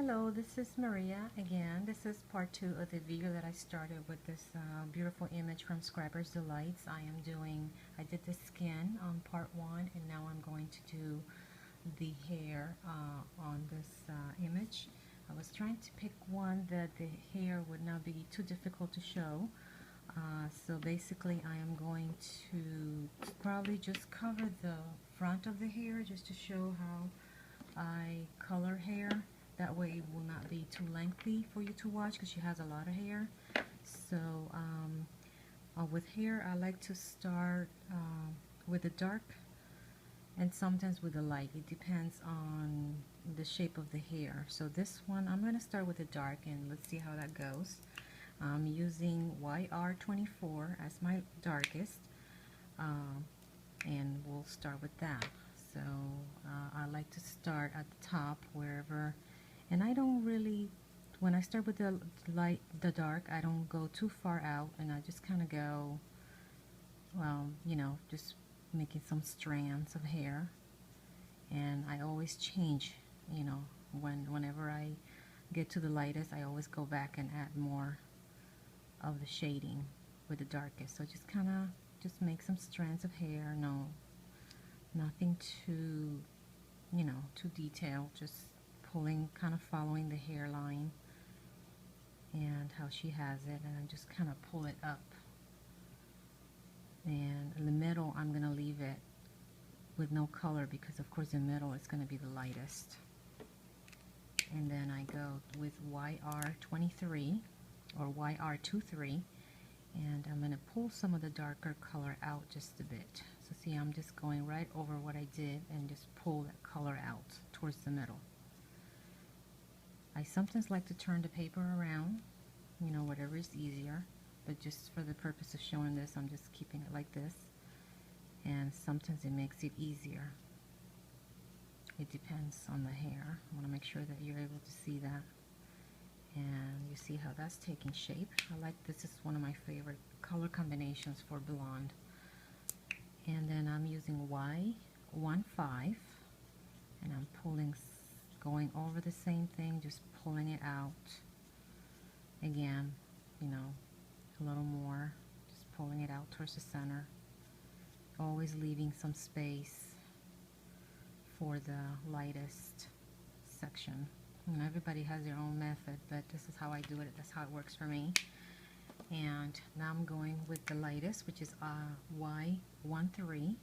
Hello, this is Maria again. This is part 2 of the video that I started with this beautiful image from Scrapper's Delights. I did the skin on part 1, and now I'm going to do the hair on this image. I was trying to pick one that the hair would not be too difficult to show. So basically I am going to probably just cover the front of the hair just to show how I color hair. That way it will not be too lengthy for you to watch because she has a lot of hair. So with hair I like to start with the dark and sometimes with the light. It depends on the shape of the hair. So this one I'm going to start with the dark and let's see how that goes. I'm using YR24 as my darkest and we'll start with that. So I like to start at the top wherever, and I don't really, when I start with the light, the dark, I don't go too far out, and I just kind of go, well, you know, just making some strands of hair. And I always change, you know, whenever I get to the lightest, I always go back and add more of the shading with the darkest. So just kind of just make some strands of hair. No, nothing too, you know, too detailed, just pulling, kind of following the hairline and how she has it, and I just kind of pull it up. And in the middle I'm going to leave it with no color because of course the middle is going to be the lightest. And then I go with YR23 or YR23, and I'm going to pull some of the darker color out just a bit. So see, I'm just going right over what I did and just pull that color out towards the middle. I sometimes like to turn the paper around, you know, whatever is easier, but just for the purpose of showing this, I'm just keeping it like this. And sometimes it makes it easier. It depends on the hair. I want to make sure that you're able to see that. And you see how that's taking shape. I like this. Is one of my favorite color combinations for blonde. And then I'm using Y15, and I'm pulling, going over the same thing, just pulling it out again, you know, a little more, just pulling it out towards the center, always leaving some space for the lightest section. You know, everybody has their own method, but this is how I do it. That's how it works for me. And now I'm going with the lightest, which is Y13,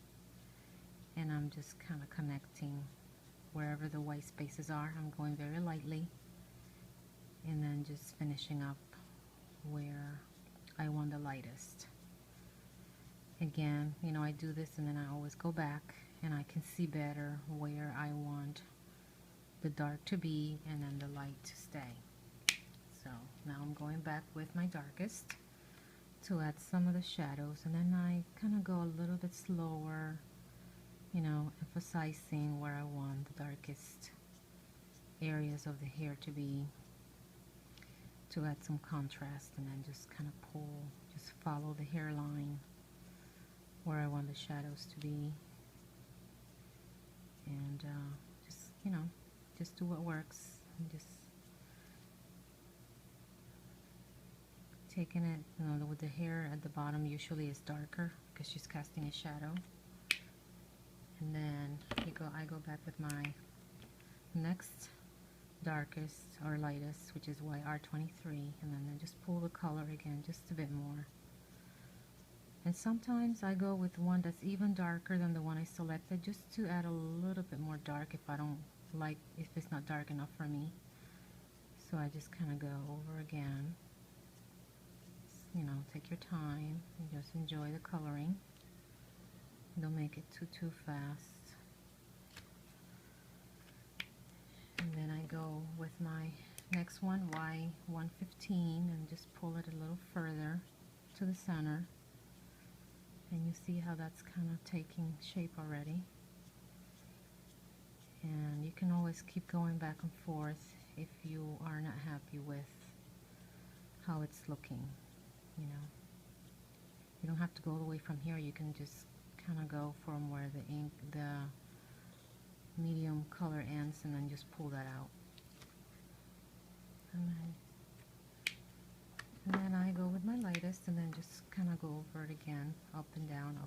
and I'm just kind of connecting wherever the white spaces are. I'm going very lightly, and then just finishing up where I want the lightest. Again, you know, I do this and then I always go back and I can see better where I want the dark to be and then the light to stay. So now I'm going back with my darkest to add some of the shadows, and then I kind of go a little bit slower, you know, emphasizing where I want the darkest areas of the hair to be, to add some contrast, and then just kind of pull, just follow the hairline where I want the shadows to be, and just, you know, just do what works, and just taking it, you know, with the hair at the bottom usually is darker because she's casting a shadow. And then I go back with my next darkest or lightest, which is YR23, and then I just pull the color again just a bit more. And sometimes I go with one that's even darker than the one I selected, just to add a little bit more dark if I don't like, if it's not dark enough for me. So I just kind of go over again. You know, take your time and just enjoy the coloring. Don't make it too fast. And then I go with my next one, Y115, and just pull it a little further to the center. And you see how that's kind of taking shape already. And you can always keep going back and forth if you are not happy with how it's looking, you know. You don't have to go all the way from here. You can just kind of go from where the medium color ends and then just pull that out. first and then just kind of go over it again, up and down,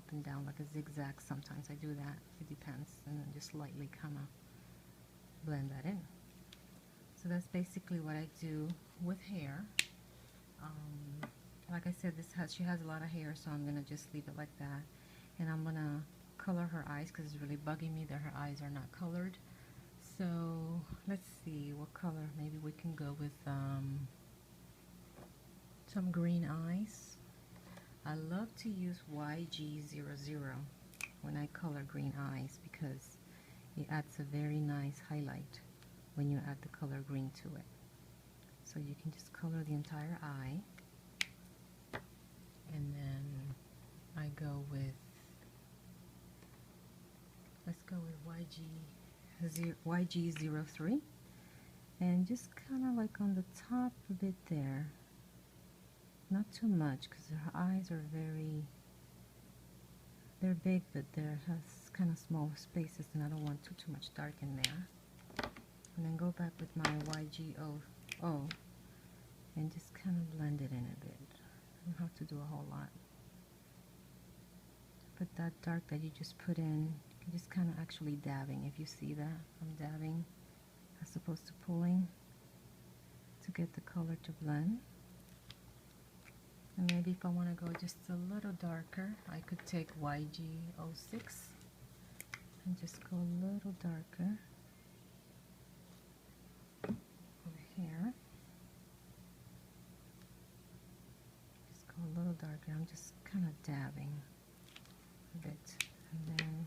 like a zigzag. Sometimes I do that, it depends, and then just lightly kind of blend that in. So that's basically what I do with hair. Like I said, she has a lot of hair, so I'm gonna just leave it like that, and I'm gonna color her eyes because it's really bugging me that her eyes are not colored. So let's see what color. Maybe we can go with some green eyes. I love to use YG00 when I color green eyes because it adds a very nice highlight when you add the color green to it. So you can just color the entire eye, and then I go with, let's go with YG03, and just kind of like on the top a bit there, not too much because her eyes are they're big, but there has kind of small spaces, and I don't want too much dark in there. And then go back with my YG00 and just kind of blend it in a bit. You don't have to do a whole lot. But that dark that you just put in, you're just kind of actually dabbing. If you see that, I'm dabbing as opposed to pulling to get the color to blend. And maybe if I want to go just a little darker, I could take YG06 and just go a little darker over here. Just go a little darker. I'm just kind of dabbing a bit, and then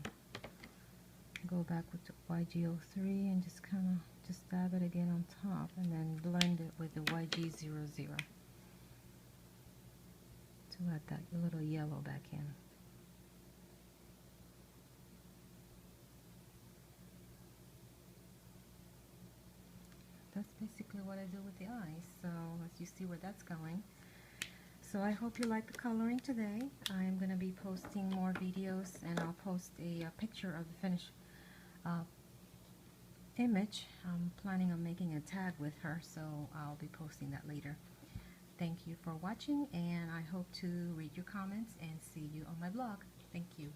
go back with the YG03 and just kind of just dab it again on top, and then blend it with the YG00 to add that little yellow back in. That's basically what I do with the eyes. So as you see where that's going. So I hope you like the coloring today. I'm going to be posting more videos, and I'll post a picture of the finished image. I'm planning on making a tag with her, so I'll be posting that later. Thank you for watching, and I hope to read your comments and see you on my blog. Thank you.